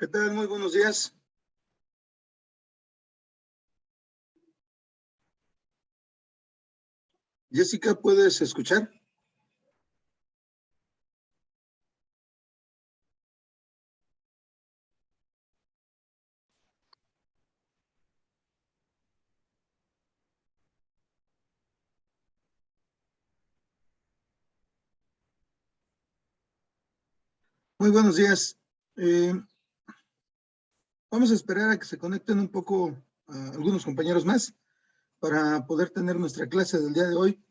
¿Qué tal? Muy buenos días. Jessica, ¿puedes escuchar? Muy buenos días. Vamos a esperar a que se conecten un poco algunos compañeros más para poder tener nuestra clase del día de hoy.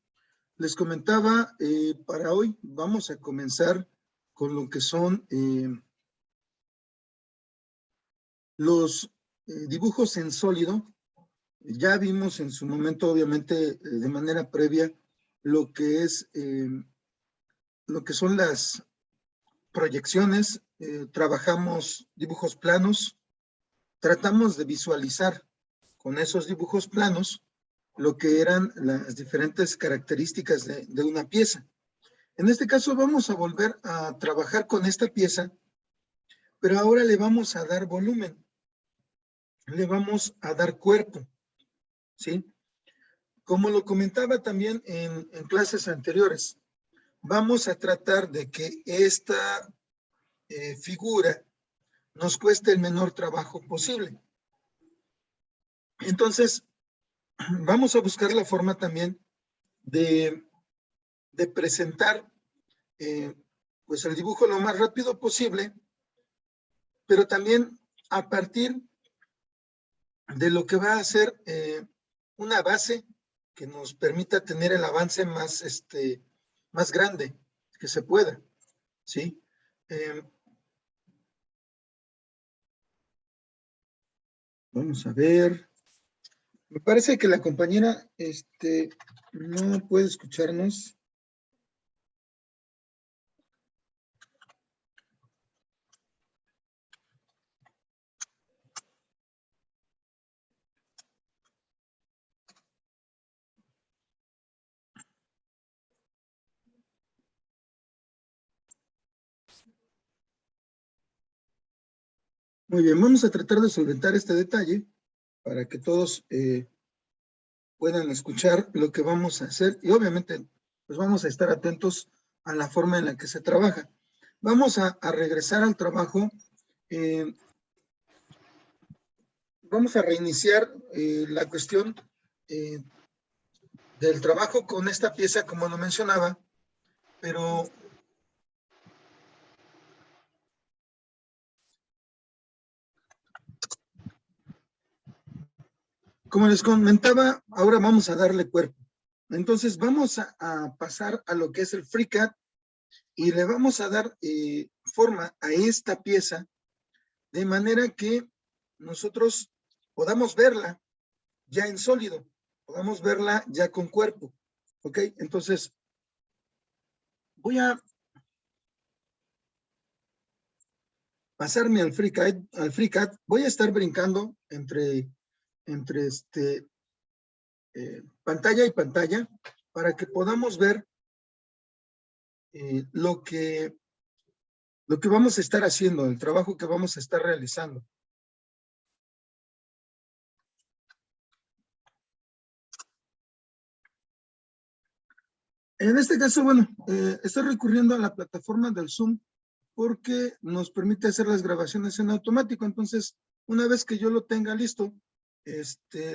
Les comentaba, para hoy vamos a comenzar con lo que son los dibujos en sólido. Ya vimos en su momento, obviamente, de manera previa, lo que son las proyecciones, trabajamos dibujos planos, tratamos de visualizar con esos dibujos planos lo que eran las diferentes características de una pieza. En este caso vamos a volver a trabajar con esta pieza, pero ahora le vamos a dar volumen, le vamos a dar cuerpo, ¿sí? Como lo comentaba también en clases anteriores, vamos a tratar de que esta figura nos cueste el menor trabajo posible. Entonces, vamos a buscar la forma también de presentar pues el dibujo lo más rápido posible, pero también a partir de lo que va a ser una base que nos permita tener el avance más grande que se pueda, ¿sí? Vamos a ver. Me parece que la compañera no puede escucharnos. Muy bien, vamos a tratar de solventar este detalle para que todos puedan escuchar lo que vamos a hacer y obviamente pues vamos a estar atentos a la forma en la que se trabaja. Vamos a regresar al trabajo. Vamos a reiniciar la cuestión del trabajo con esta pieza, como lo mencionaba, pero como les comentaba, ahora vamos a darle cuerpo. Entonces vamos a pasar a lo que es el FreeCAD y le vamos a dar forma a esta pieza de manera que nosotros podamos verla ya en sólido, podamos verla ya con cuerpo, ¿ok? Entonces, voy a pasarme al FreeCAD, voy a estar brincando entre pantalla y pantalla para que podamos ver lo que vamos a estar haciendo, el trabajo que vamos a estar realizando. En este caso, bueno, estoy recurriendo a la plataforma del Zoom porque nos permite hacer las grabaciones en automático. Entonces, una vez que yo lo tenga listo,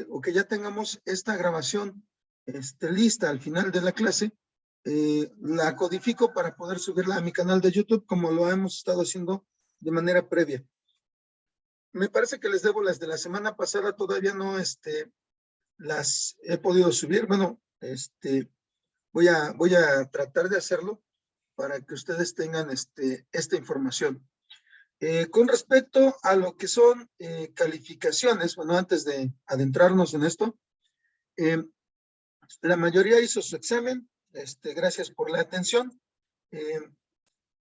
o que ya tengamos esta grabación lista al final de la clase, la codifico para poder subirla a mi canal de YouTube como lo hemos estado haciendo de manera previa. Me parece que les debo las de la semana pasada, todavía no las he podido subir. Bueno, voy a tratar de hacerlo para que ustedes tengan esta información. Con respecto a lo que son calificaciones, bueno, antes de adentrarnos en esto, la mayoría hizo su examen, gracias por la atención.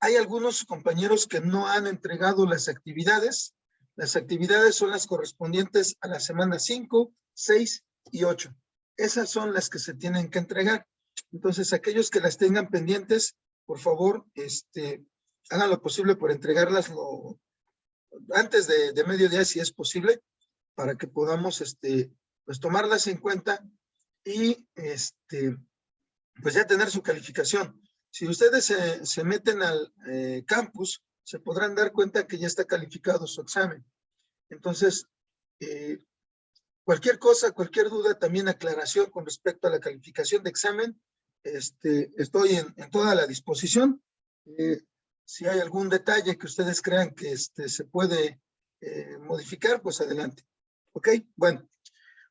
Hay algunos compañeros que no han entregado las actividades. Las actividades son las correspondientes a la semana 5, 6 y 8. Esas son las que se tienen que entregar. Entonces, aquellos que las tengan pendientes, por favor, hagan lo posible por entregarlas antes de mediodía, si es posible, para que podamos pues tomarlas en cuenta y pues ya tener su calificación. Si ustedes se meten al campus, se podrán dar cuenta que ya está calificado su examen. Entonces, cualquier cosa, cualquier duda, también aclaración con respecto a la calificación de examen, estoy en toda la disposición. Si hay algún detalle que ustedes crean que se puede modificar, pues adelante. ¿Ok? Bueno,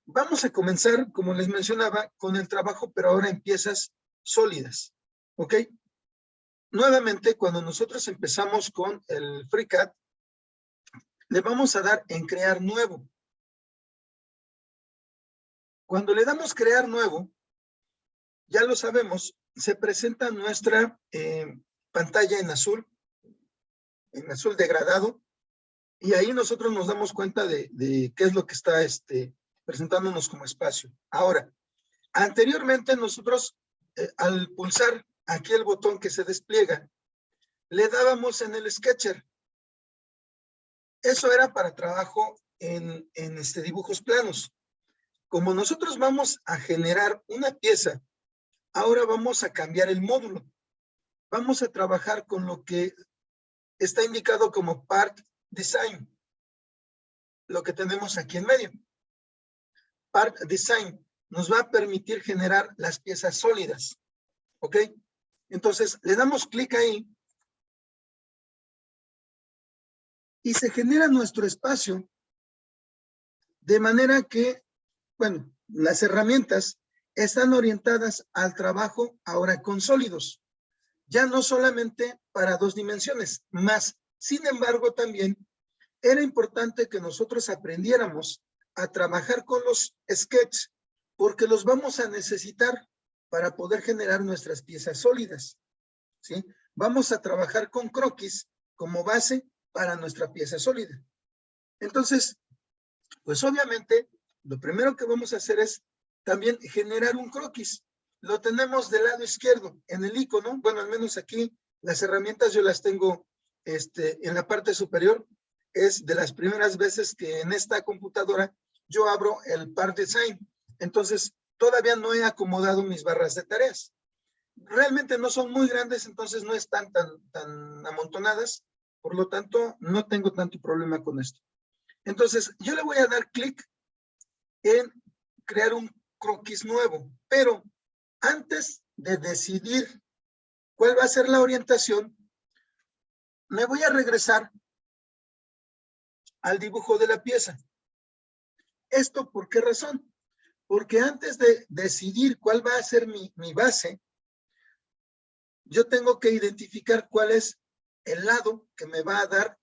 vamos a comenzar, como les mencionaba, con el trabajo, pero ahora en piezas sólidas. ¿Ok? Nuevamente, cuando nosotros empezamos con el FreeCAD, le vamos a dar en crear nuevo. Cuando le damos crear nuevo, ya lo sabemos, se presenta nuestra pantalla en azul degradado, y ahí nosotros nos damos cuenta de qué es lo que está presentándonos como espacio. Ahora, anteriormente nosotros, al pulsar aquí el botón que se despliega, le dábamos en el Sketcher. Eso era para trabajo en dibujos planos. Como nosotros vamos a generar una pieza, ahora vamos a cambiar el módulo. Vamos a trabajar con lo que está indicado como Part Design. Lo que tenemos aquí en medio. Part Design nos va a permitir generar las piezas sólidas. ¿Ok? Entonces, le damos clic ahí y se genera nuestro espacio de manera que, bueno, las herramientas están orientadas al trabajo ahora con sólidos. Ya no solamente para 2 dimensiones, más, sin embargo, también era importante que nosotros aprendiéramos a trabajar con los sketches, porque los vamos a necesitar para poder generar nuestras piezas sólidas, ¿sí? Vamos a trabajar con croquis como base para nuestra pieza sólida. Entonces, pues obviamente, lo primero que vamos a hacer es también generar un croquis. Lo tenemos del lado izquierdo, en el icono. Bueno, al menos aquí las herramientas yo las tengo en la parte superior. Es de las primeras veces que en esta computadora yo abro el Part Design. Entonces, todavía no he acomodado mis barras de tareas. Realmente no son muy grandes, entonces no están tan amontonadas. Por lo tanto, no tengo tanto problema con esto. Entonces, yo le voy a dar clic en crear un croquis nuevo, pero antes de decidir cuál va a ser la orientación, me voy a regresar al dibujo de la pieza. ¿Esto por qué razón? Porque antes de decidir cuál va a ser mi base, yo tengo que identificar cuál es el lado que me va a dar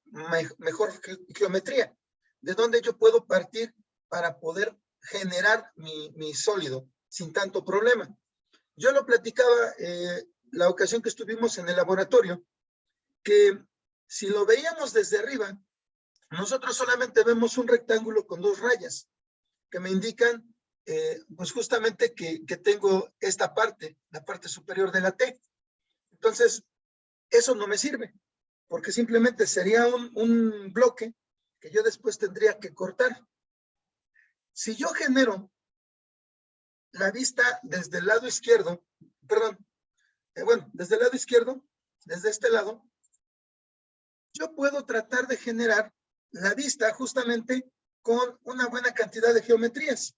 mejor geometría, de dónde yo puedo partir para poder generar mi sólido sin tanto problema. Yo lo platicaba la ocasión que estuvimos en el laboratorio, que si lo veíamos desde arriba, nosotros solamente vemos un rectángulo con 2 rayas que me indican pues justamente que tengo esta parte, la parte superior de la T. Entonces, eso no me sirve, porque simplemente sería un bloque que yo después tendría que cortar. Si yo genero la vista desde el lado izquierdo, perdón, bueno, desde el lado izquierdo, desde este lado, yo puedo tratar de generar la vista justamente con una buena cantidad de geometrías.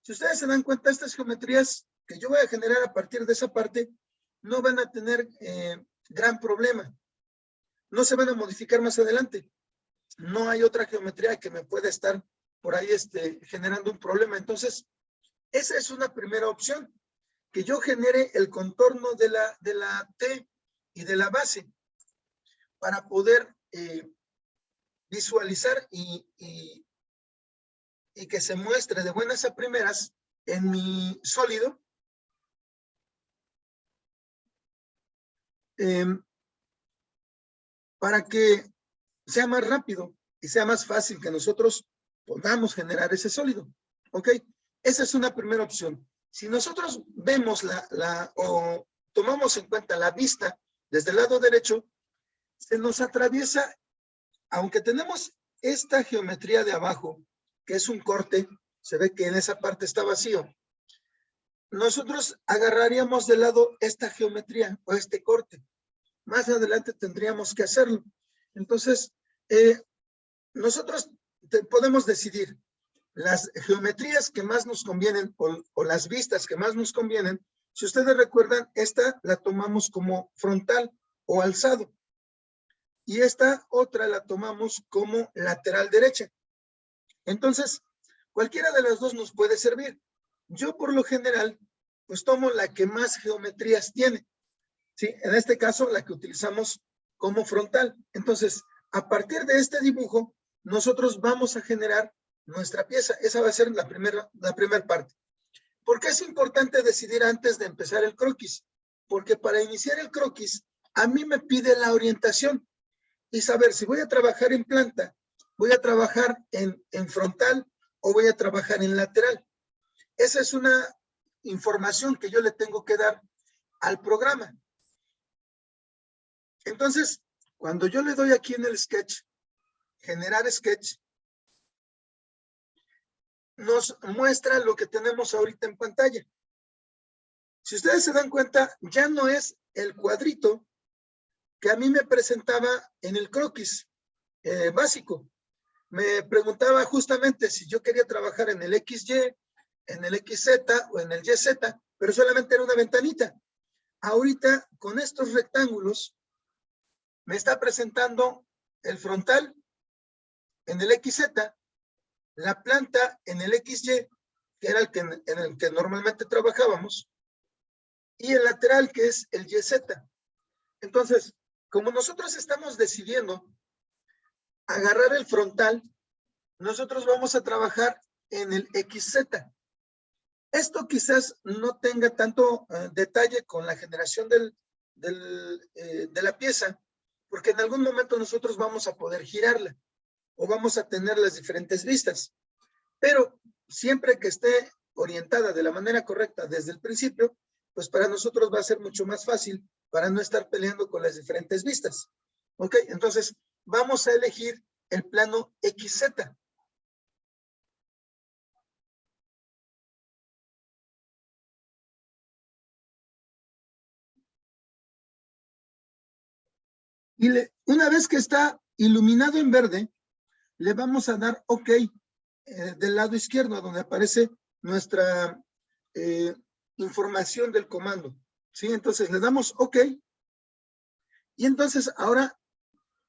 Si ustedes se dan cuenta, estas geometrías que yo voy a generar a partir de esa parte no van a tener gran problema. No se van a modificar más adelante. No hay otra geometría que me pueda estar por ahí generando un problema. Entonces, esa es una primera opción, que yo genere el contorno de la T y de la base para poder visualizar y que se muestre de buenas a primeras en mi sólido. Para que sea más rápido y sea más fácil que nosotros podamos generar ese sólido. ¿Ok? Esa es una primera opción. Si nosotros vemos o tomamos en cuenta la vista desde el lado derecho, se nos atraviesa aunque tenemos esta geometría de abajo, que es un corte, se ve que en esa parte está vacío, nosotros agarraríamos de lado esta geometría o este corte. Más adelante tendríamos que hacerlo. Entonces, nosotros podemos decidir las geometrías que más nos convienen o las vistas que más nos convienen. Si ustedes recuerdan, esta la tomamos como frontal o alzado. Y esta otra la tomamos como lateral derecha. Entonces, cualquiera de las dos nos puede servir. Yo, por lo general, pues tomo la que más geometrías tiene. ¿Sí? En este caso, la que utilizamos como frontal. Entonces, a partir de este dibujo, nosotros vamos a generar nuestra pieza. Esa va a ser la primera parte. ¿Por qué es importante decidir antes de empezar el croquis? Porque para iniciar el croquis, a mí me pide la orientación y saber si voy a trabajar en planta, voy a trabajar en frontal o voy a trabajar en lateral. Esa es una información que yo le tengo que dar al programa. Entonces, cuando yo le doy aquí en el sketch, generar sketch, nos muestra lo que tenemos ahorita en pantalla. Si ustedes se dan cuenta, ya no es el cuadrito que a mí me presentaba en el croquis básico. Me preguntaba justamente si yo quería trabajar en el XY, en el XZ o en el YZ, pero solamente era una ventanita. Ahorita, con estos rectángulos, me está presentando el frontal en el XZ, la planta en el XY, que era en el que normalmente trabajábamos, y el lateral, que es el YZ. Entonces, como nosotros estamos decidiendo agarrar el frontal, nosotros vamos a trabajar en el XZ. Esto quizás no tenga tanto detalle con la generación de la pieza, porque en algún momento nosotros vamos a poder girarla o vamos a tener las diferentes vistas. Pero siempre que esté orientada de la manera correcta desde el principio, pues para nosotros va a ser mucho más fácil para no estar peleando con las diferentes vistas. ¿Ok? Entonces, vamos a elegir el plano XZ. Y una vez que está iluminado en verde, le vamos a dar OK del lado izquierdo, donde aparece nuestra información del comando. ¿Sí? Entonces le damos OK. Y entonces ahora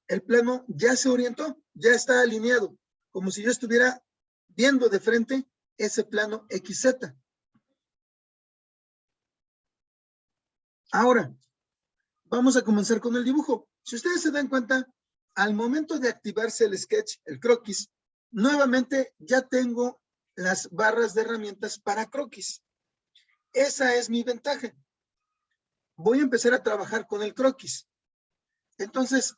el plano ya se orientó, ya está alineado, como si yo estuviera viendo de frente ese plano XZ. Ahora, vamos a comenzar con el dibujo. Si ustedes se dan cuenta, al momento de activarse el sketch, el croquis, nuevamente ya tengo las barras de herramientas para croquis. Esa es mi ventaja. Voy a empezar a trabajar con el croquis. Entonces,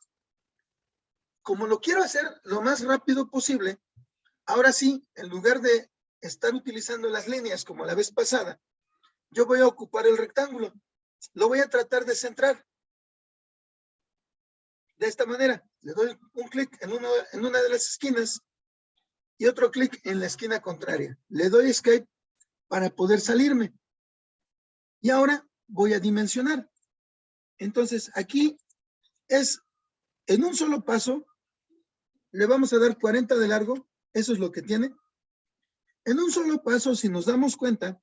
como lo quiero hacer lo más rápido posible, ahora sí, en lugar de estar utilizando las líneas como la vez pasada, yo voy a ocupar el rectángulo. Lo voy a tratar de centrar. De esta manera, le doy un clic en una de las esquinas y otro clic en la esquina contraria. Le doy Escape para poder salirme. Y ahora voy a dimensionar. Entonces, aquí es en un solo paso, le vamos a dar 40 de largo, eso es lo que tiene. En un solo paso, si nos damos cuenta,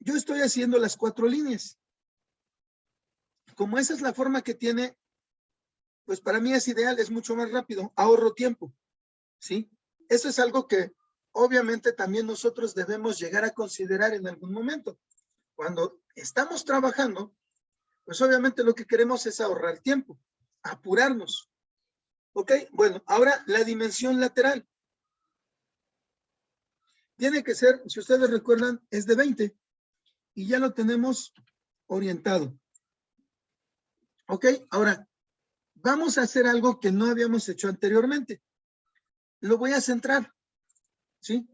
yo estoy haciendo las 4 líneas. Como esa es la forma que tiene, pues para mí es ideal, es mucho más rápido, ahorro tiempo, ¿sí? Eso es algo que obviamente también nosotros debemos llegar a considerar en algún momento. Cuando estamos trabajando, pues obviamente lo que queremos es ahorrar tiempo, apurarnos. ¿Ok? Bueno, ahora la dimensión lateral. Tiene que ser, si ustedes recuerdan, es de 20 y ya lo tenemos orientado. ¿Ok? Ahora, vamos a hacer algo que no habíamos hecho anteriormente. Lo voy a centrar, ¿sí?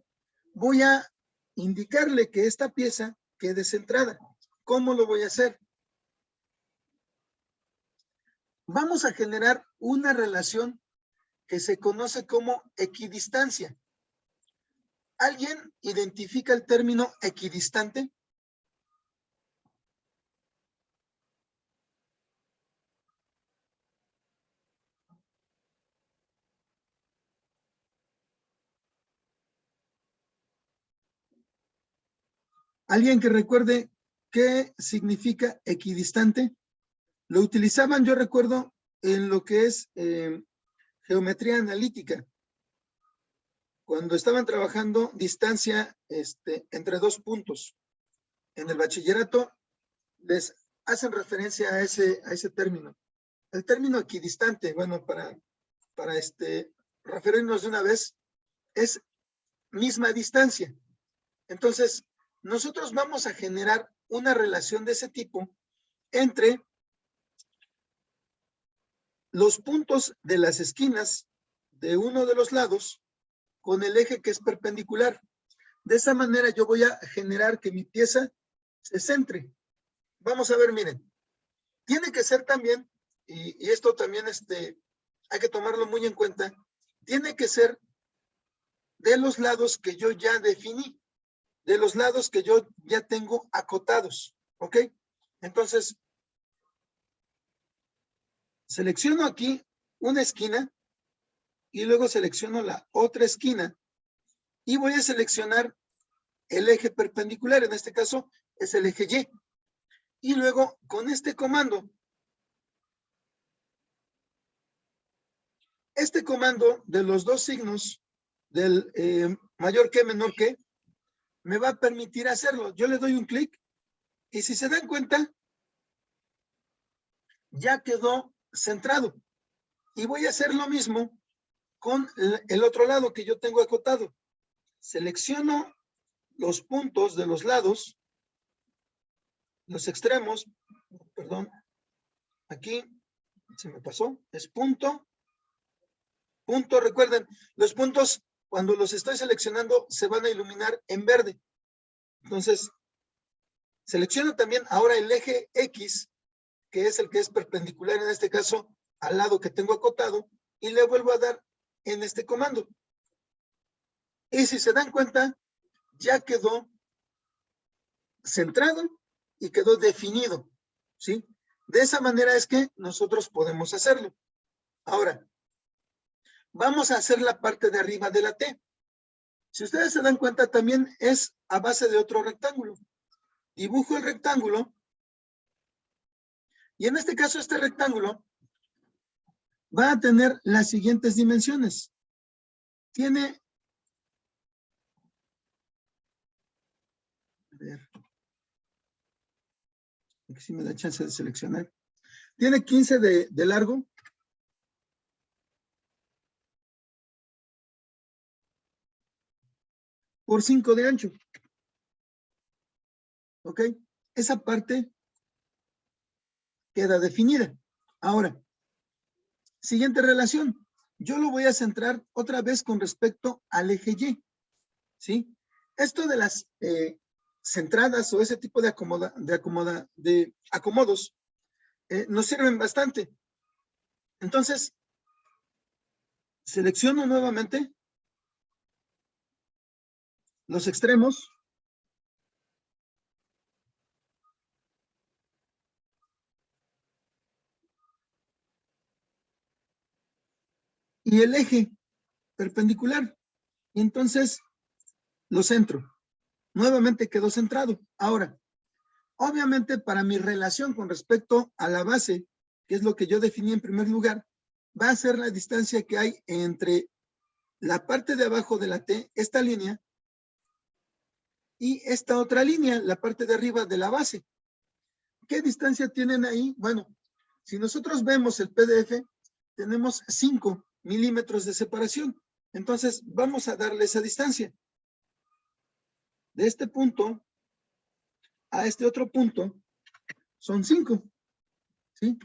Voy a indicarle que esta pieza quede centrada. ¿Cómo lo voy a hacer? vamos a generar una relación que se conoce como equidistancia. ¿Alguien identifica el término equidistante? ¿Alguien que recuerde qué significa equidistante? Lo utilizaban, yo recuerdo, en lo que es geometría analítica. Cuando estaban trabajando distancia entre dos puntos. En el bachillerato les hacen referencia a ese término. El término equidistante, bueno, para referirnos de una vez, es misma distancia. Entonces, nosotros vamos a generar una relación de ese tipo entre los puntos de las esquinas de uno de los lados con el eje que es perpendicular. De esa manera yo voy a generar que mi pieza se centre. Vamos a ver, miren. Tiene que ser también, y esto también hay que tomarlo muy en cuenta, tiene que ser de los lados que yo ya definí, de los lados que yo ya tengo acotados, ¿ok? Entonces, selecciono aquí una esquina y luego selecciono la otra esquina y voy a seleccionar el eje perpendicular, en este caso es el eje Y. Y luego con este comando, de los dos signos del mayor que, menor que, me va a permitir hacerlo. Yo le doy un clic y si se dan cuenta, ya quedó centrado. Y voy a hacer lo mismo con el otro lado que yo tengo acotado. Selecciono los puntos de los lados, los extremos, perdón, aquí se me pasó, es punto, punto, recuerden, los puntos cuando los estoy seleccionando se van a iluminar en verde. Entonces, selecciono también ahora el eje X, que es el que es perpendicular en este caso al lado que tengo acotado, y le vuelvo a dar en este comando. Y si se dan cuenta, ya quedó centrado y quedó definido, ¿sí? De esa manera es que nosotros podemos hacerlo. Ahora, vamos a hacer la parte de arriba de la T. Si ustedes se dan cuenta, también es a base de otro rectángulo. Dibujo el rectángulo y en este caso este rectángulo va a tener las siguientes dimensiones. Tiene, a ver, aquí sí me da chance de seleccionar. Tiene 15 de largo. Por 5 de ancho. ¿Ok? Esa parte queda definida. Ahora, siguiente relación. Yo lo voy a centrar otra vez con respecto al eje Y. ¿Sí? Esto de las centradas o ese tipo de acomodos nos sirven bastante. Entonces, selecciono nuevamente los extremos. Y el eje perpendicular. Y entonces lo centro. Nuevamente quedó centrado. Ahora, obviamente para mi relación con respecto a la base, que es lo que yo definí en primer lugar, va a ser la distancia que hay entre la parte de abajo de la T, esta línea, y esta otra línea, la parte de arriba de la base. ¿Qué distancia tienen ahí? Bueno, si nosotros vemos el PDF, tenemos 5 milímetros de separación. Entonces, vamos a darle esa distancia. De este punto a este otro punto son 5. ¿Sí?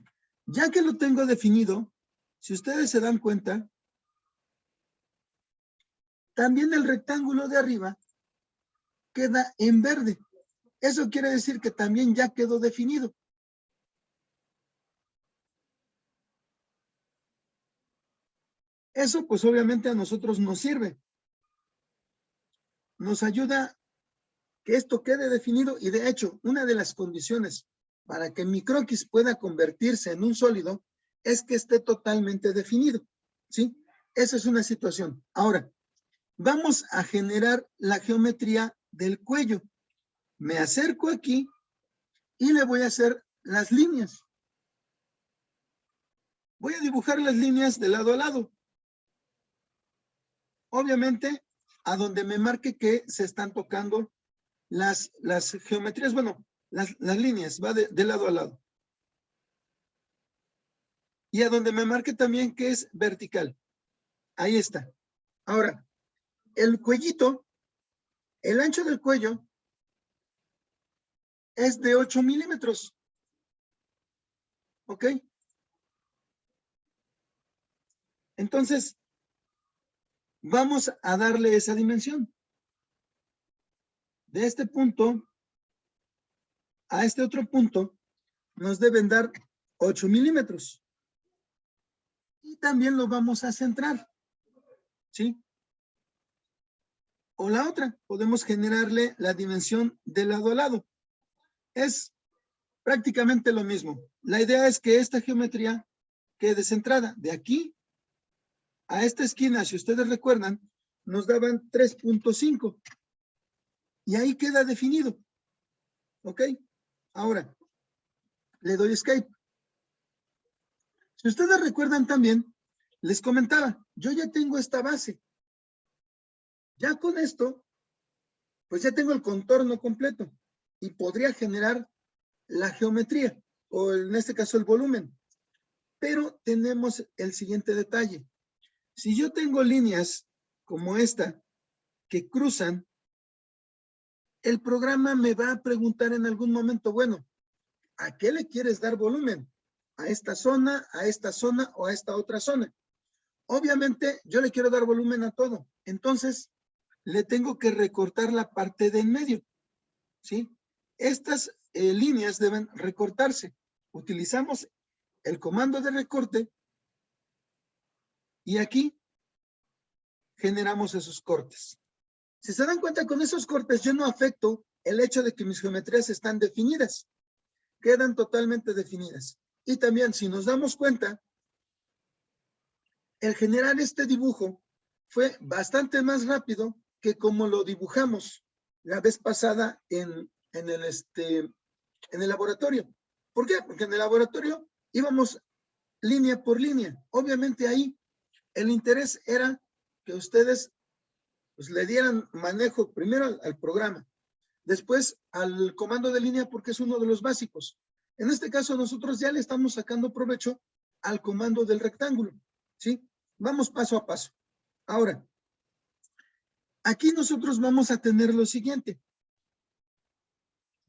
Ya que lo tengo definido, si ustedes se dan cuenta, también el rectángulo de arriba queda en verde. Eso quiere decir que también ya quedó definido. Eso pues obviamente a nosotros nos sirve. Nos ayuda que esto quede definido y de hecho una de las condiciones para que mi croquis pueda convertirse en un sólido es que esté totalmente definido, ¿sí? Esa es una situación. Ahora, vamos a generar la geometría del cuello. Me acerco aquí y le voy a hacer las líneas. Voy a dibujar las líneas de lado a lado. Obviamente, a donde me marque que se están tocando las geometrías, bueno, las líneas, va de lado a lado. Y a donde me marque también que es vertical. Ahí está. Ahora, el cuellito, el ancho del cuello es de 8 milímetros. ¿Ok? Entonces, vamos a darle esa dimensión. De este punto a este otro punto nos deben dar 8 milímetros. Y también lo vamos a centrar. ¿Sí? O la otra, podemos generarle la dimensión de lado a lado. Es prácticamente lo mismo. La idea es que esta geometría quede centrada. De aquí a esta esquina, si ustedes recuerdan, nos daban 3.5. Y ahí queda definido. ¿Ok? Ahora, le doy escape. Si ustedes recuerdan también, les comentaba, yo ya tengo esta base. Ya con esto, pues ya tengo el contorno completo y podría generar la geometría, o en este caso el volumen. Pero tenemos el siguiente detalle. Si yo tengo líneas como esta que cruzan, el programa me va a preguntar en algún momento, bueno, ¿a qué le quieres dar volumen? ¿A esta zona o a esta otra zona? Obviamente yo le quiero dar volumen a todo. Entonces le tengo que recortar la parte de en medio. ¿Sí? Estas líneas deben recortarse. Utilizamos el comando de recorte y aquí generamos esos cortes. Si se dan cuenta, con esos cortes yo no afecto el hecho de que mis geometrías están definidas. Quedan totalmente definidas. Y también, si nos damos cuenta, el generar este dibujo fue bastante más rápido que como lo dibujamos la vez pasada en el laboratorio. ¿Por qué? Porque en el laboratorio íbamos línea por línea. Obviamente ahí el interés era que ustedes pues, le dieran manejo primero al programa, después al comando de línea porque es uno de los básicos. En este caso nosotros ya le estamos sacando provecho al comando del rectángulo, ¿sí? Vamos paso a paso. Ahora, aquí nosotros vamos a tener lo siguiente.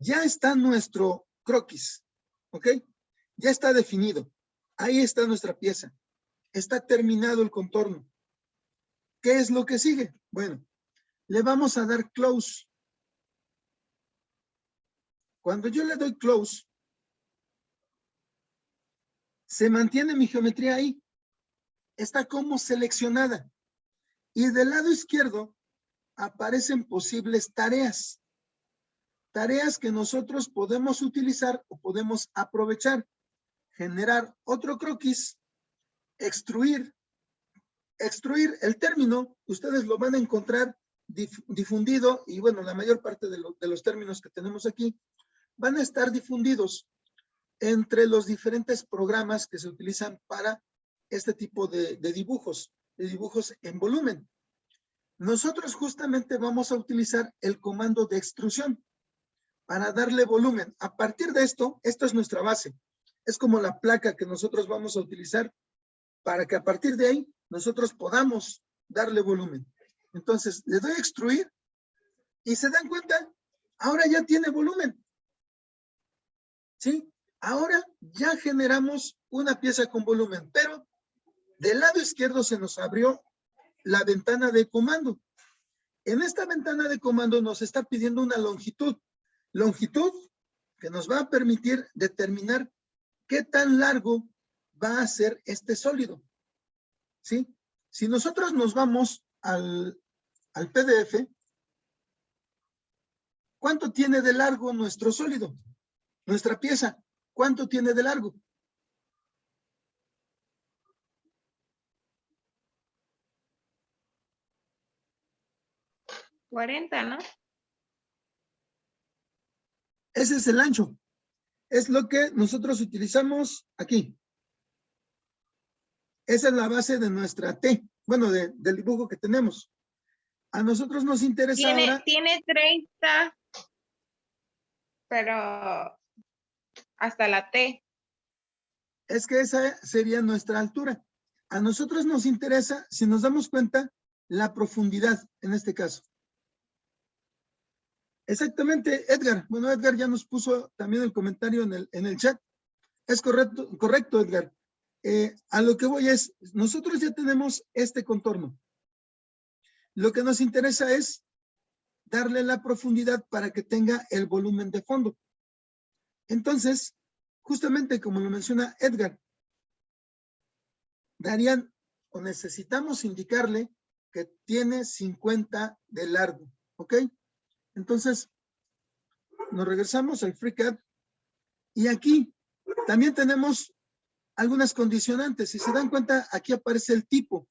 Ya está nuestro croquis, ¿ok? Ya está definido. Ahí está nuestra pieza. Está terminado el contorno. ¿Qué es lo que sigue? Bueno, le vamos a dar close. Cuando yo le doy close, se mantiene mi geometría ahí. Está como seleccionada. Y del lado izquierdo aparecen posibles tareas. Tareas que nosotros podemos utilizar o podemos aprovechar. Generar otro croquis, extruir el término, ustedes lo van a encontrar difundido y bueno, la mayor parte de los términos que tenemos aquí van a estar difundidos entre los diferentes programas que se utilizan para este tipo de dibujos en volumen. Nosotros justamente vamos a utilizar el comando de extrusión para darle volumen. A partir de esto es nuestra base. Es como la placa que nosotros vamos a utilizar para que a partir de ahí nosotros podamos darle volumen. Entonces, le doy a extruir y se dan cuenta, ahora ya tiene volumen. ¿Sí? Ahora ya generamos una pieza con volumen, pero del lado izquierdo se nos abrió la ventana de comando. En esta ventana de comando nos está pidiendo una longitud. Longitud que nos va a permitir determinar qué tan largo va a ser este sólido. ¿Sí? Si nosotros nos vamos al PDF, ¿cuánto tiene de largo nuestro sólido? Nuestra pieza, ¿cuánto tiene de largo? ¿40, no? Ese es el ancho. Es lo que nosotros utilizamos aquí. Esa es la base de nuestra T. Bueno, del dibujo que tenemos. A nosotros nos interesa ahora. Tiene 30, pero hasta la T. Es que esa sería nuestra altura. A nosotros nos interesa, si nos damos cuenta, la profundidad en este caso. Exactamente, Edgar. Bueno, Edgar ya nos puso también el comentario en el chat. Es correcto, Edgar. A lo que voy es, nosotros ya tenemos este contorno. Lo que nos interesa es darle la profundidad para que tenga el volumen de fondo. Entonces, justamente como lo menciona Edgar, darían o necesitamos indicarle que tiene 50 de largo, ¿ok? Entonces, nos regresamos al FreeCAD y aquí también tenemos algunas condicionantes. Si se dan cuenta, aquí aparece el tipo.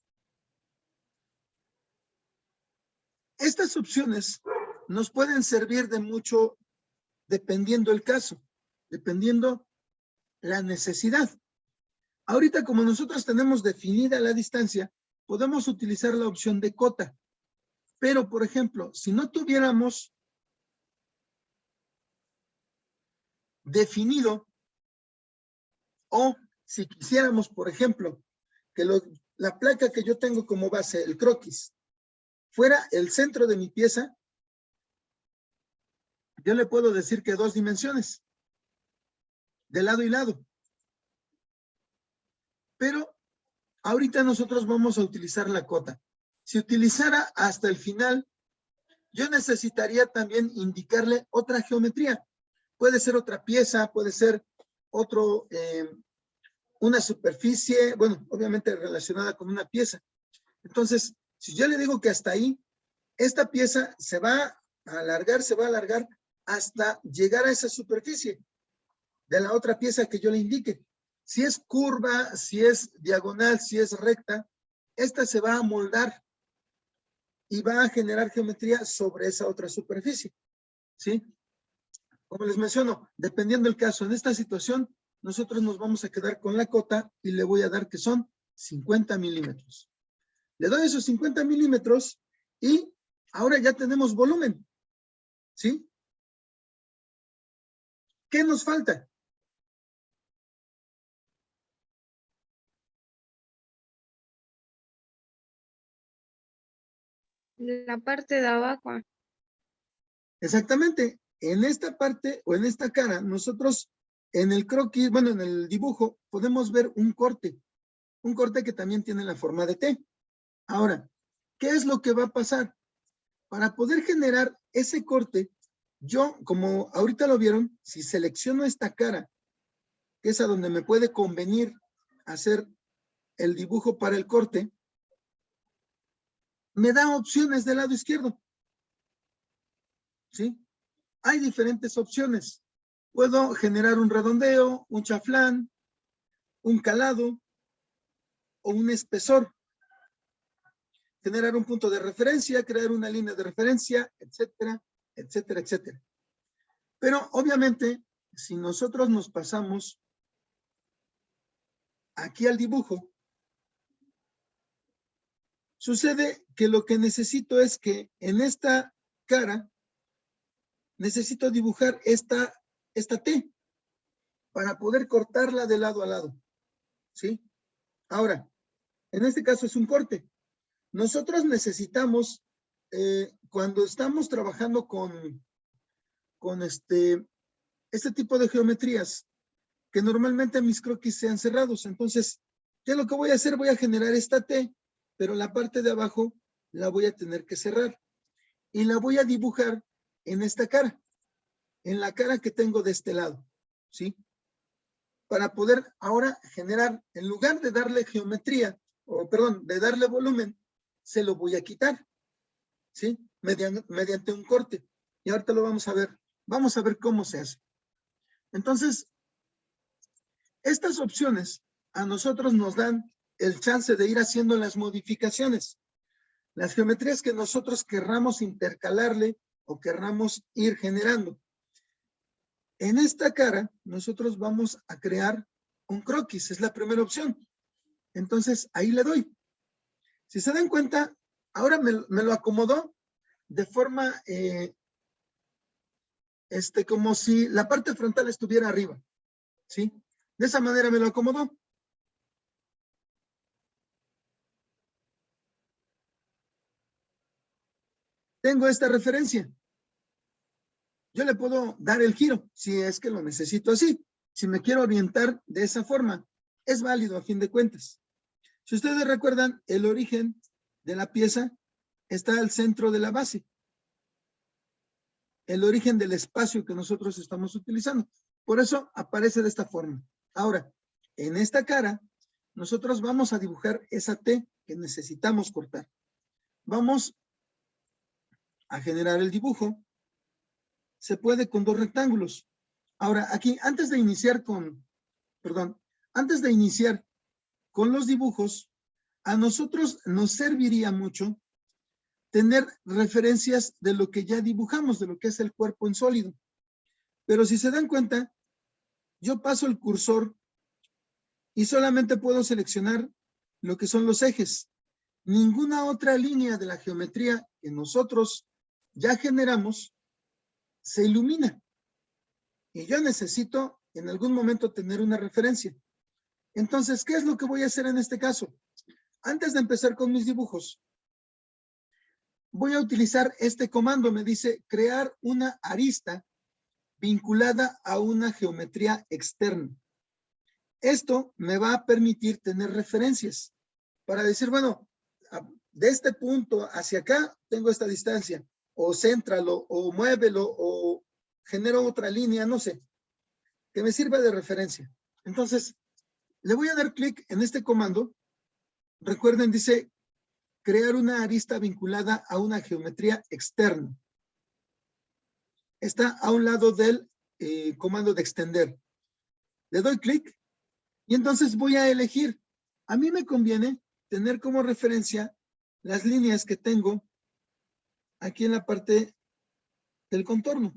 Estas opciones nos pueden servir de mucho dependiendo el caso, dependiendo la necesidad. Ahorita, como nosotros tenemos definida la distancia, podemos utilizar la opción de cota. Pero, por ejemplo, si no tuviéramos definido, o si quisiéramos, por ejemplo, que la placa que yo tengo como base, el croquis, fuera el centro de mi pieza, yo le puedo decir que 2 dimensiones, de lado y lado. Pero ahorita nosotros vamos a utilizar la cota. Si utilizara hasta el final, yo necesitaría también indicarle otra geometría. Puede ser otra pieza, puede ser una superficie, bueno, obviamente relacionada con una pieza. Entonces, si yo le digo que hasta ahí, esta pieza se va a alargar hasta llegar a esa superficie de la otra pieza que yo le indique. Si es curva, si es diagonal, si es recta, esta se va a moldar y va a generar geometría sobre esa otra superficie, ¿sí? Como les menciono, dependiendo del caso, en esta situación, nosotros nos vamos a quedar con la cota y le voy a dar que son 50 milímetros. Le doy esos 50 milímetros y ahora ya tenemos volumen, ¿sí? ¿Qué nos falta? La parte de abajo. Exactamente. En esta parte o en esta cara, nosotros en el croquis, bueno, en el dibujo, podemos ver un corte que también tiene la forma de T. Ahora, ¿qué es lo que va a pasar? Para poder generar ese corte, yo, como ahorita lo vieron, si selecciono esta cara, que es a donde me puede convenir hacer el dibujo para el corte, me da opciones del lado izquierdo. ¿Sí? Hay diferentes opciones. Puedo generar un redondeo, un chaflán, un calado o un espesor. Generar un punto de referencia, crear una línea de referencia, etcétera, etcétera, etcétera. Pero obviamente, si nosotros nos pasamos aquí al dibujo, sucede que lo que necesito es que en esta cara necesito dibujar esta T para poder cortarla de lado a lado, ¿sí? Ahora, en este caso es un corte. Nosotros necesitamos, cuando estamos trabajando con este tipo de geometrías, que normalmente mis croquis sean cerrados. Entonces, ¿qué es lo que voy a hacer? Voy a generar esta T, pero la parte de abajo la voy a tener que cerrar. Y la voy a dibujar en esta cara, en la cara que tengo de este lado, ¿sí? Para poder ahora generar, en lugar de darle geometría o perdón, de darle volumen, se lo voy a quitar, ¿sí? Mediante un corte. Y ahorita lo vamos a ver. Vamos a ver cómo se hace. Entonces, estas opciones a nosotros nos dan el chance de ir haciendo las modificaciones. Las geometrías que nosotros querramos intercalarle o querramos ir generando. En esta cara, nosotros vamos a crear un croquis, es la primera opción. Entonces, ahí le doy. Si se dan cuenta, ahora me lo acomodó de forma, como si la parte frontal estuviera arriba, ¿sí? De esa manera me lo acomodó. Tengo esta referencia. Yo le puedo dar el giro, si es que lo necesito así. Si me quiero orientar de esa forma, es válido a fin de cuentas. Si ustedes recuerdan, el origen de la pieza está al centro de la base. El origen del espacio que nosotros estamos utilizando. Por eso aparece de esta forma. Ahora, en esta cara, nosotros vamos a dibujar esa T que necesitamos cortar. Vamos a generar el dibujo. Se puede con dos rectángulos. Ahora, aquí, antes de iniciar con los dibujos, a nosotros nos serviría mucho tener referencias de lo que ya dibujamos, de lo que es el cuerpo en sólido. Pero si se dan cuenta, yo paso el cursor y solamente puedo seleccionar lo que son los ejes. Ninguna otra línea de la geometría que nosotros ya generamos se ilumina. Y yo necesito en algún momento tener una referencia. Entonces, ¿qué es lo que voy a hacer en este caso? Antes de empezar con mis dibujos, voy a utilizar este comando. Me dice crear una arista vinculada a una geometría externa. Esto me va a permitir tener referencias para decir, bueno, de este punto hacia acá tengo esta distancia, o céntralo, o muévelo, o genero otra línea, no sé, que me sirva de referencia. Entonces, le voy a dar clic en este comando. Recuerden, dice crear una arista vinculada a una geometría externa. Está a un lado del comando de extender. Le doy clic y entonces voy a elegir. A mí me conviene tener como referencia las líneas que tengo aquí en la parte del contorno.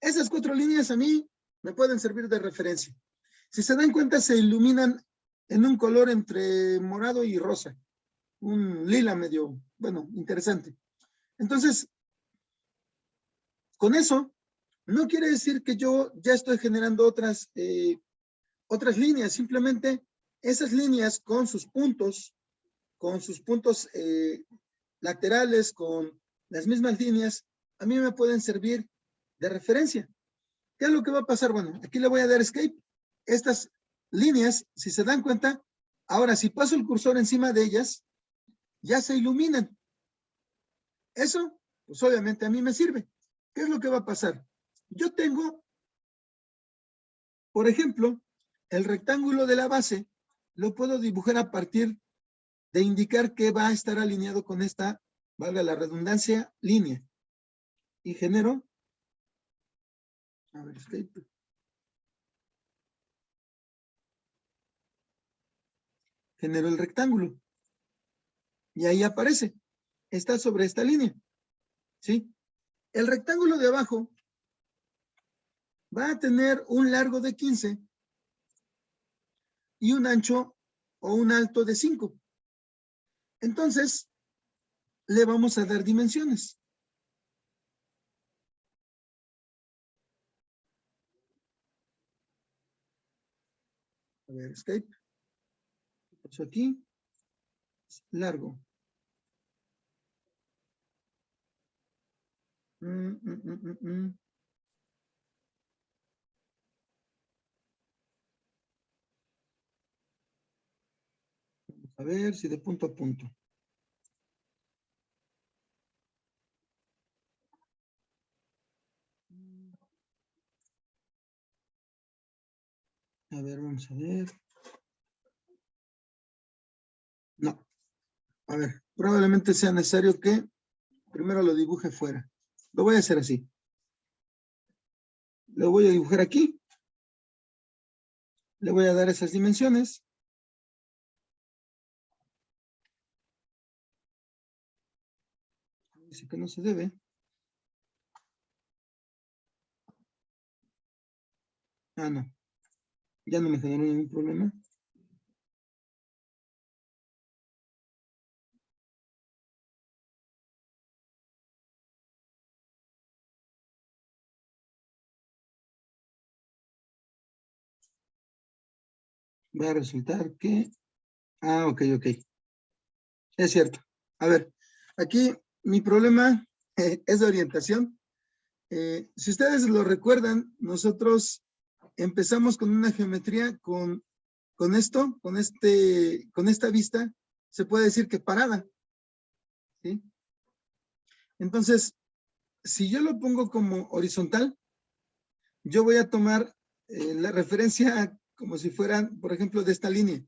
Esas 4 líneas a mí me pueden servir de referencia. Si se dan cuenta, se iluminan en un color entre morado y rosa. Un lila medio, bueno, interesante. Entonces, con eso, no quiere decir que yo ya estoy generando otras líneas. Simplemente esas líneas con sus puntos laterales, con las mismas líneas, a mí me pueden servir de referencia. ¿Qué es lo que va a pasar? Bueno, aquí le voy a dar escape. Estas líneas, si se dan cuenta, ahora si paso el cursor encima de ellas, ya se iluminan. Eso, pues obviamente a mí me sirve. ¿Qué es lo que va a pasar? Yo tengo, por ejemplo, el rectángulo de la base, lo puedo dibujar a partir de indicar que va a estar alineado con esta, valga la redundancia, línea. Y genero, a ver, escape. Genero el rectángulo. Y ahí aparece. Está sobre esta línea. ¿Sí? El rectángulo de abajo va a tener un largo de 15 y un ancho o un alto de 5. Entonces, le vamos a dar dimensiones. A ver, escape. ¿Qué pasó aquí? Largo. Vamos a ver si de punto a punto. A ver, vamos a ver. No. A ver, probablemente sea necesario que primero lo dibuje fuera. Lo voy a hacer así. Lo voy a dibujar aquí. Le voy a dar esas dimensiones. Dice que no se debe. Ah, no. Ya no me generó ningún problema. Va a resultar que... Ah, ok, ok. Es cierto. A ver, aquí mi problema es de orientación. Si ustedes lo recuerdan, nosotros empezamos con una geometría con esto, con esta vista, se puede decir que parada, ¿sí? Entonces, si yo lo pongo como horizontal, yo voy a tomar la referencia como si fueran, por ejemplo, de esta línea.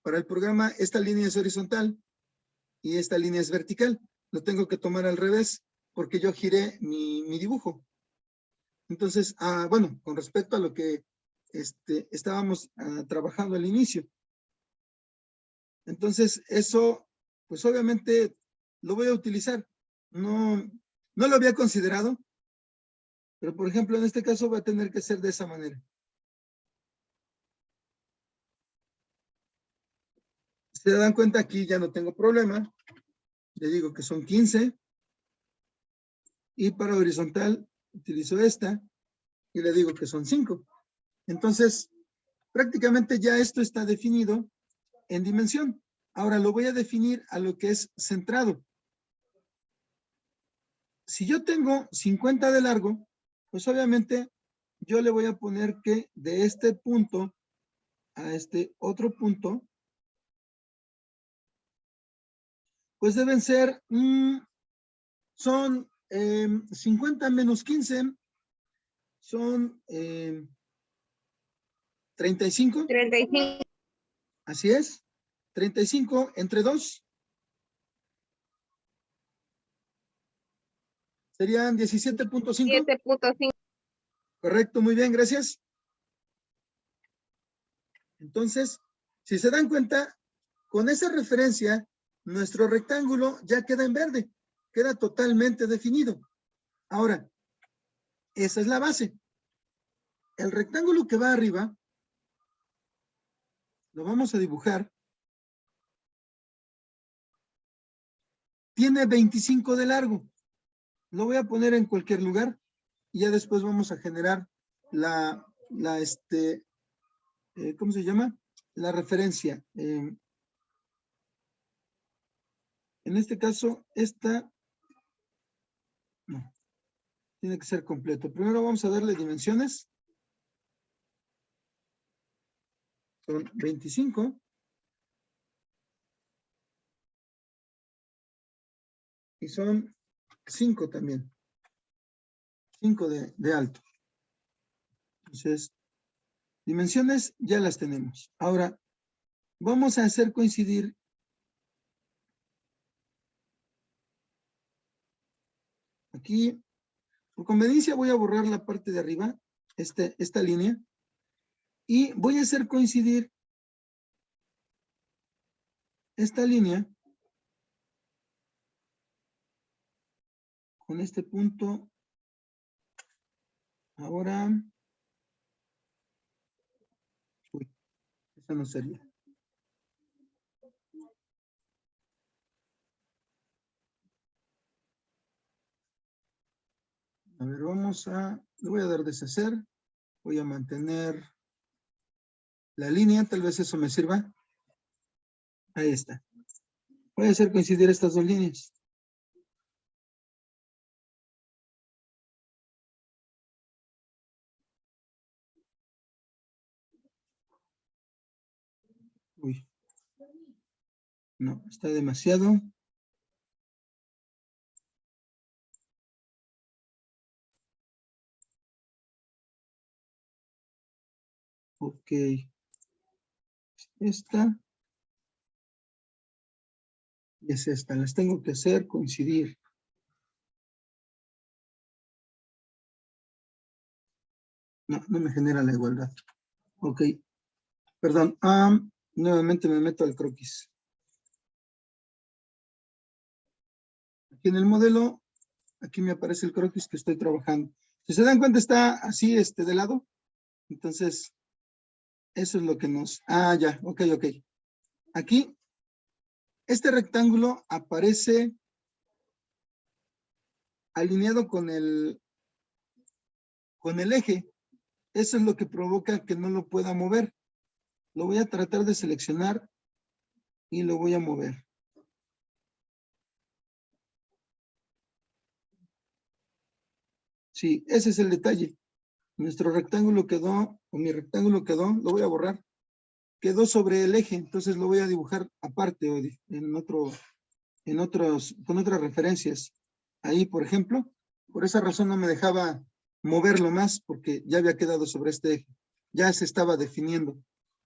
Para el programa, esta línea es horizontal y esta línea es vertical. Lo tengo que tomar al revés porque yo giré mi dibujo. Entonces, bueno, con respecto a lo que estábamos trabajando al inicio. Entonces, eso, pues obviamente lo voy a utilizar. No, no lo había considerado, pero por ejemplo, en este caso va a tener que ser de esa manera. Si se dan cuenta, aquí ya no tengo problema. Le digo que son 15. Y para horizontal utilizo esta y le digo que son 5. Entonces, prácticamente ya esto está definido en dimensión. Ahora lo voy a definir a lo que es centrado. Si yo tengo 50 de largo, pues obviamente yo le voy a poner que de este punto a este otro punto, pues deben ser, son 50 menos 15, son 35. 35. Así es. 35 entre 2. Serían 17.5. 7.5. Correcto, muy bien, gracias. Entonces, si se dan cuenta, con esa referencia, nuestro rectángulo ya queda en verde, queda totalmente definido. Ahora, esa es la base. El rectángulo que va arriba, lo vamos a dibujar, tiene 25 de largo. Lo voy a poner en cualquier lugar y ya después vamos a generar ¿cómo se llama? La referencia. En este caso, esta, no, tiene que ser completo. Primero vamos a darle dimensiones. Son 25. Y son 5 también. 5 de alto. Entonces, dimensiones ya las tenemos. Ahora, vamos a hacer coincidir aquí. Por conveniencia voy a borrar la parte de arriba, esta línea, y voy a hacer coincidir esta línea con este punto. Ahora, uy, eso no sería. A ver, le voy a dar deshacer, voy a mantener la línea, tal vez eso me sirva. Ahí está. Voy a hacer coincidir estas dos líneas. Uy. No, está demasiado. Ok. Esta. Y es esta. Las tengo que hacer coincidir. No, no me genera la igualdad. Ok. Perdón. Nuevamente me meto al croquis. Aquí en el modelo, aquí me aparece el croquis que estoy trabajando. Si se dan cuenta, está así, de lado. Entonces, eso es lo que nos... ya, ok. Aquí, este rectángulo aparece alineado con el eje. Eso es lo que provoca que no lo pueda mover. Lo voy a tratar de seleccionar y lo voy a mover. Sí, ese es el detalle. Nuestro rectángulo quedó, o mi rectángulo quedó, lo voy a borrar, quedó sobre el eje, entonces lo voy a dibujar aparte o con otras referencias. Ahí, por ejemplo, por esa razón no me dejaba moverlo más porque ya había quedado sobre este eje. Ya se estaba definiendo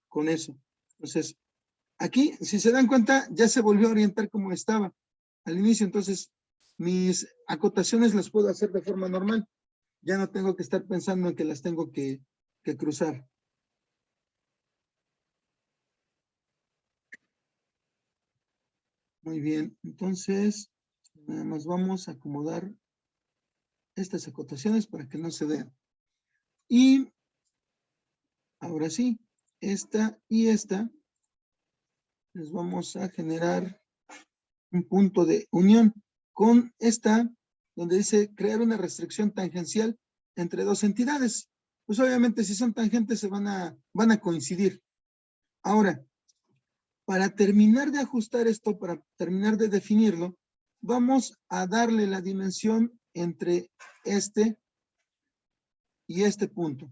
con eso. Entonces, aquí, si se dan cuenta, ya se volvió a orientar como estaba al inicio. Entonces, mis acotaciones las puedo hacer de forma normal. Ya no tengo que estar pensando en que las tengo que cruzar. Muy bien, entonces, nada más vamos a acomodar estas acotaciones para que no se vean. Y ahora sí, esta y esta, les vamos a generar un punto de unión con esta, donde dice crear una restricción tangencial entre dos entidades. Pues obviamente si son tangentes se van a coincidir. Ahora, para terminar de ajustar esto, para terminar de definirlo, vamos a darle la dimensión entre este y este punto.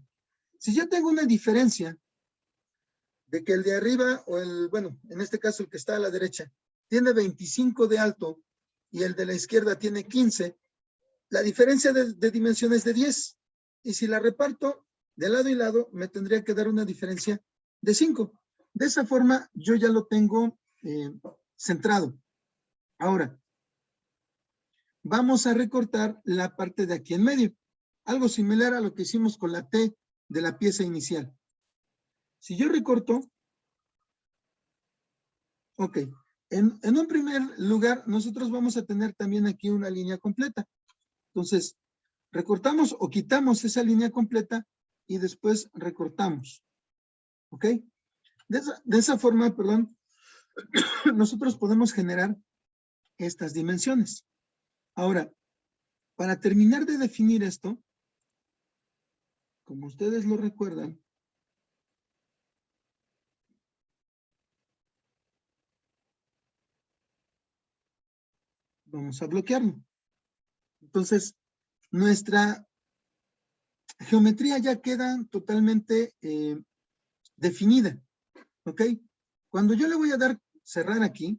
Si yo tengo una diferencia de que el de arriba, bueno, en este caso el que está a la derecha, tiene 25 de alto y el de la izquierda tiene 15, la diferencia de dimensión es de 10. Y si la reparto de lado y lado, me tendría que dar una diferencia de 5. De esa forma, yo ya lo tengo centrado. Ahora, vamos a recortar la parte de aquí en medio. Algo similar a lo que hicimos con la T de la pieza inicial. Si yo recorto, ok, en un primer lugar, nosotros vamos a tener también aquí una línea completa. Entonces, recortamos o quitamos esa línea completa y después recortamos. ¿Ok? De esa forma, perdón, nosotros podemos generar estas dimensiones. Ahora, para terminar de definir esto, como ustedes lo recuerdan, vamos a bloquearlo. Entonces, nuestra geometría ya queda totalmente definida. ¿Ok? Cuando yo le voy a dar cerrar aquí,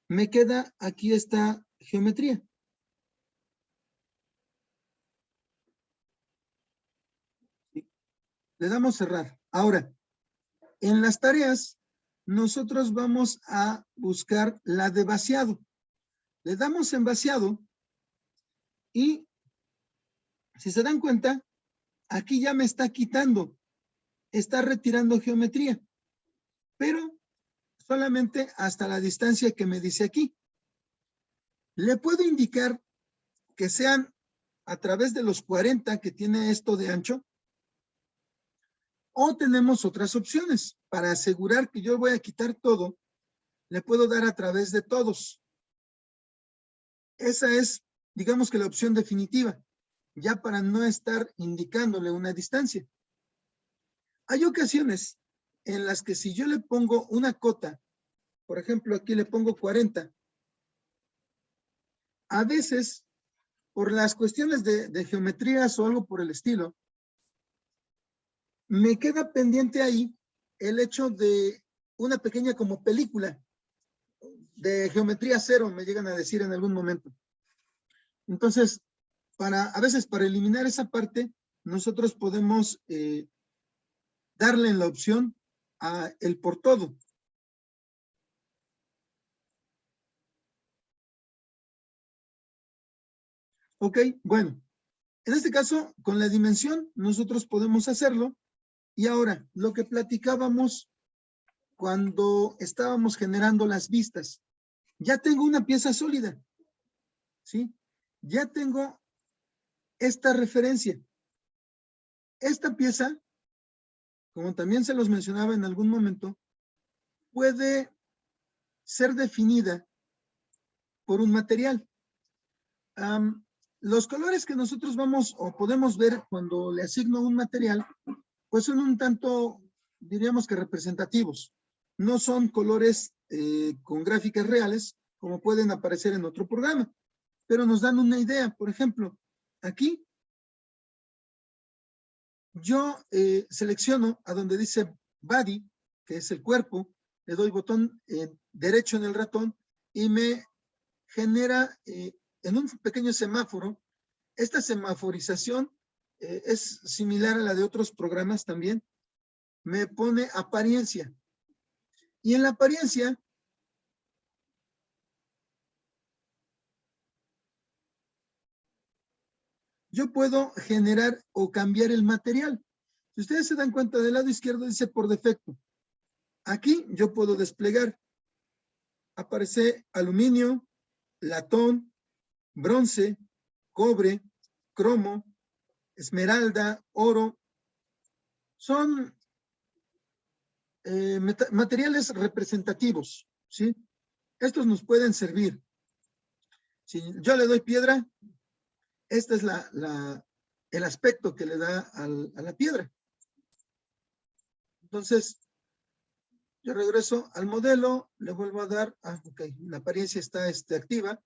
me queda aquí esta geometría. ¿Sí? Le damos cerrar. Ahora, en las tareas, nosotros vamos a buscar la de vaciado. Le damos en vaciado y, si se dan cuenta, aquí ya me está quitando, está retirando geometría, pero solamente hasta la distancia que me dice aquí. Le puedo indicar que sean a través de los 40 que tiene esto de ancho, o tenemos otras opciones. Para asegurar que yo voy a quitar todo, le puedo dar a través de todos. Esa es, digamos que la opción definitiva, ya para no estar indicándole una distancia. Hay ocasiones en las que si yo le pongo una cota, por ejemplo, aquí le pongo 40, a veces, por las cuestiones de geometrías o algo por el estilo, me queda pendiente ahí el hecho de una pequeña como película de geometría cero, me llegan a decir en algún momento. Entonces, a veces para eliminar esa parte, nosotros podemos darle en la opción a el por todo. Ok, bueno, en este caso, con la dimensión, nosotros podemos hacerlo. Y ahora, lo que platicábamos cuando estábamos generando las vistas. Ya tengo una pieza sólida, ¿sí? Ya tengo esta referencia. Esta pieza, como también se los mencionaba en algún momento, puede ser definida por un material. Los colores que nosotros vamos o podemos ver cuando le asigno un material, pues son un tanto, diríamos que representativos. No son colores con gráficas reales, como pueden aparecer en otro programa, pero nos dan una idea. Por ejemplo, aquí yo selecciono a donde dice body, que es el cuerpo, le doy botón derecho en el ratón y me genera en un pequeño semáforo. Esta semaforización es similar a la de otros programas también. Me pone apariencia. Y en la apariencia, yo puedo generar o cambiar el material. Si ustedes se dan cuenta, del lado izquierdo dice por defecto. Aquí yo puedo desplegar. Aparece aluminio, latón, bronce, cobre, cromo, esmeralda, oro. Son materiales representativos, ¿sí? Estos nos pueden servir. Si yo le doy piedra, este es el aspecto que le da a la piedra. Entonces, yo regreso al modelo, le vuelvo a dar, ok, la apariencia está activa.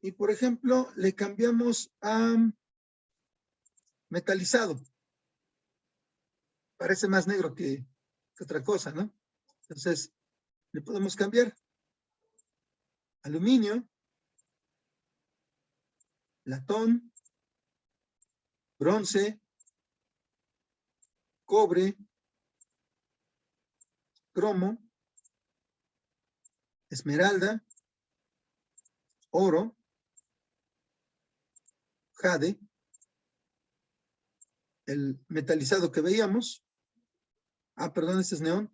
Y por ejemplo, le cambiamos a metalizado. Parece más negro que otra cosa, ¿no? Entonces, le podemos cambiar aluminio, latón, bronce, cobre, cromo, esmeralda, oro, jade, el metalizado que veíamos. Perdón, este es neón.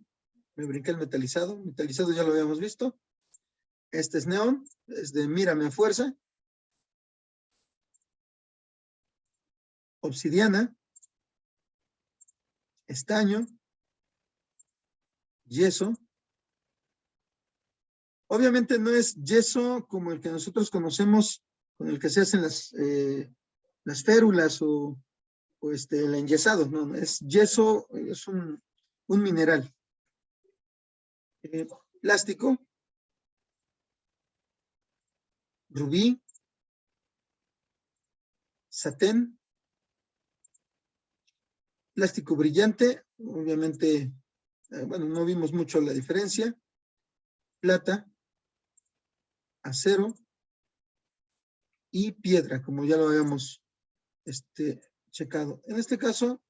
Me brinqué el metalizado. Metalizado ya lo habíamos visto. Este es neón, es de mírame a fuerza. Obsidiana, estaño, yeso. Obviamente no es yeso como el que nosotros conocemos, con el que se hacen las férulas o el enyesado, no, es yeso, es un mineral. Plástico, rubí, satén, plástico brillante, obviamente, bueno, no vimos mucho la diferencia, plata, acero y piedra, como ya lo habíamos checado. En este caso,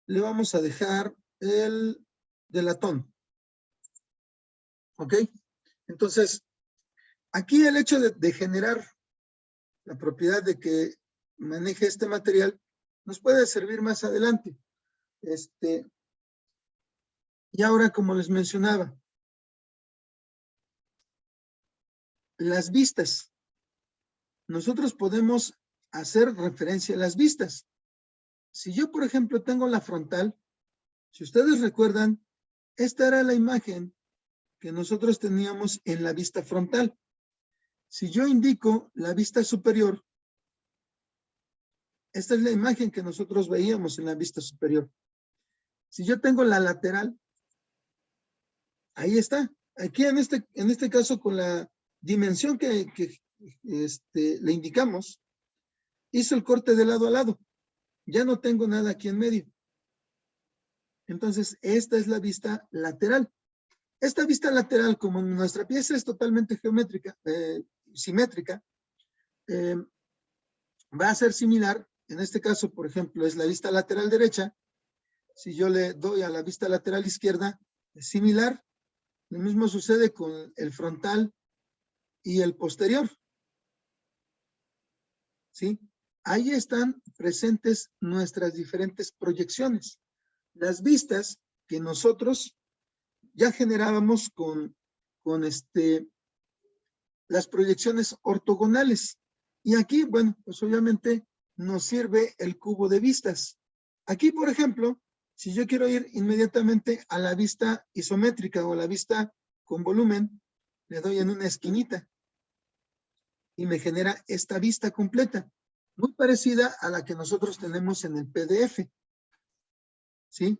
le vamos a dejar el de latón. ¿Ok? Entonces, aquí el hecho de generar la propiedad de que maneje este material nos puede servir más adelante. Y ahora, como les mencionaba, las vistas. Nosotros podemos hacer referencia a las vistas. Si yo, por ejemplo, tengo la frontal, si ustedes recuerdan, esta era la imagen que nosotros teníamos en la vista frontal. Si yo indico la vista superior, esta es la imagen que nosotros veíamos en la vista superior. Si yo tengo la lateral, ahí está. Aquí en este caso, con la dimensión que le indicamos, hizo el corte de lado a lado. Ya no tengo nada aquí en medio. Entonces, esta es la vista lateral. Esta vista lateral, como nuestra pieza es totalmente geométrica, simétrica, va a ser similar. En este caso, por ejemplo, es la vista lateral derecha. si yo le doy a la vista lateral izquierda, es similar. Lo mismo sucede con el frontal y el posterior. ¿Sí? Ahí están presentes nuestras diferentes proyecciones. Las vistas que nosotros ya generábamos con las proyecciones ortogonales. Y aquí, bueno, pues obviamente nos sirve el cubo de vistas. Aquí, por ejemplo, si yo quiero ir inmediatamente a la vista isométrica o la vista con volumen, le doy en una esquinita y me genera esta vista completa, muy parecida a la que nosotros tenemos en el PDF. ¿Sí?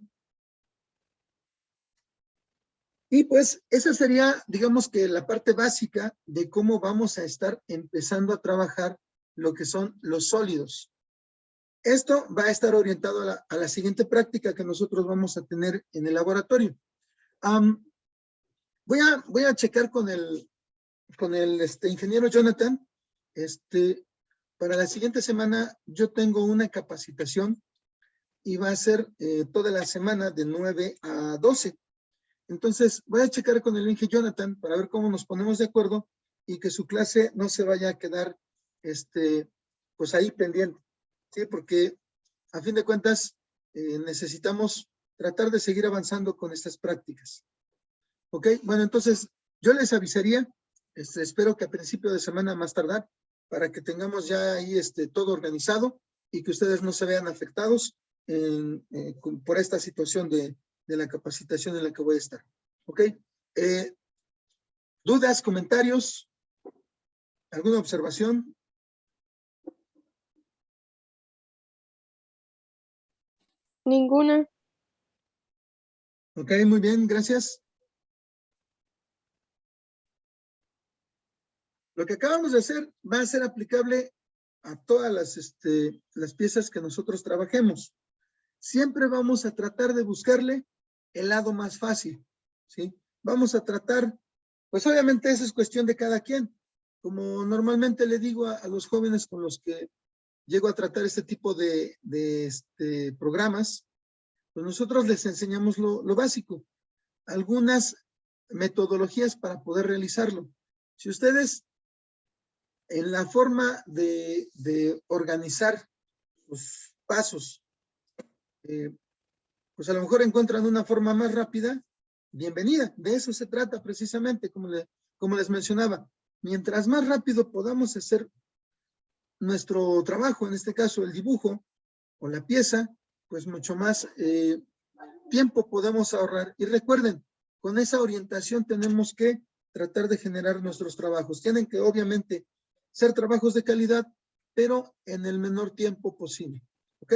Y pues esa sería, digamos que la parte básica de cómo vamos a estar empezando a trabajar lo que son los sólidos. Esto va a estar orientado a la siguiente práctica que nosotros vamos a tener en el laboratorio. Voy a checar con el ingeniero Jonathan. Para la siguiente semana yo tengo una capacitación y va a ser toda la semana de 9 a 12. Entonces, voy a checar con el ingeniero Jonathan para ver cómo nos ponemos de acuerdo y que su clase no se vaya a quedar, pues ahí pendiente, ¿sí? Porque, a fin de cuentas, necesitamos tratar de seguir avanzando con estas prácticas. ¿Ok? Bueno, entonces, yo les avisaría, espero que a principio de semana más tardar, para que tengamos ya ahí todo organizado y que ustedes no se vean afectados por esta situación de la capacitación en la que voy a estar. ¿Ok? ¿Dudas, comentarios? ¿Alguna observación? Ninguna. Ok, muy bien, gracias. Lo que acabamos de hacer va a ser aplicable a todas las piezas que nosotros trabajemos. Siempre vamos a tratar de buscarle el lado más fácil, ¿sí? Vamos a tratar, pues obviamente eso es cuestión de cada quien. Como normalmente le digo a los jóvenes con los que llego a tratar este tipo de programas, pues nosotros les enseñamos lo básico, algunas metodologías para poder realizarlo. Si ustedes en la forma de organizar los pasos, pues a lo mejor encuentran una forma más rápida, bienvenida. De eso se trata precisamente, como les mencionaba. Mientras más rápido podamos hacer nuestro trabajo, en este caso el dibujo o la pieza, pues mucho más tiempo podemos ahorrar. Y recuerden, con esa orientación tenemos que tratar de generar nuestros trabajos. Tienen que obviamente ser trabajos de calidad, pero en el menor tiempo posible. ¿Ok?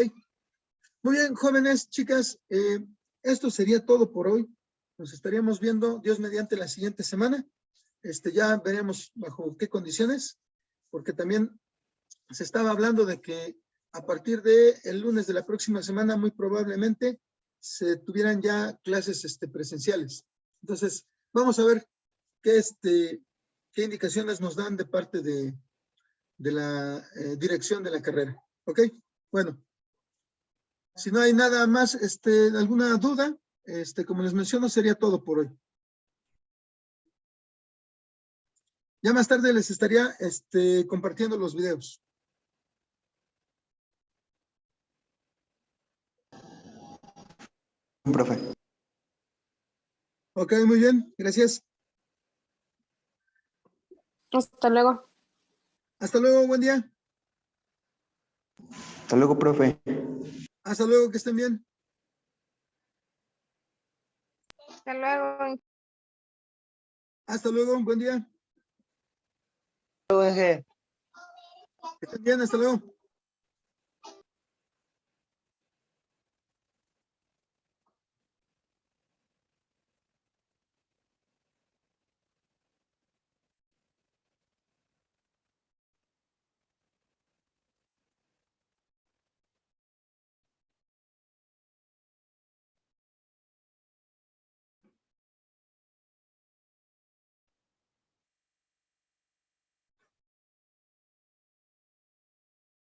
Muy bien, jóvenes, chicas, esto sería todo por hoy. Nos estaríamos viendo, Dios mediante, la siguiente semana. Ya veremos bajo qué condiciones, porque también se estaba hablando de que a partir del lunes de la próxima semana, muy probablemente, se tuvieran ya clases presenciales. Entonces, vamos a ver qué indicaciones nos dan de parte de la dirección de la carrera. ¿Ok? Bueno. Si no hay nada más, alguna duda, como les menciono, sería todo por hoy. Ya más tarde les estaría compartiendo los videos. Profe. Ok, muy bien, gracias. Hasta luego. Hasta luego, buen día. Hasta luego, profe. Hasta luego, que estén bien. Hasta luego. Hasta luego, buen día. Luego, Que estén bien, hasta luego.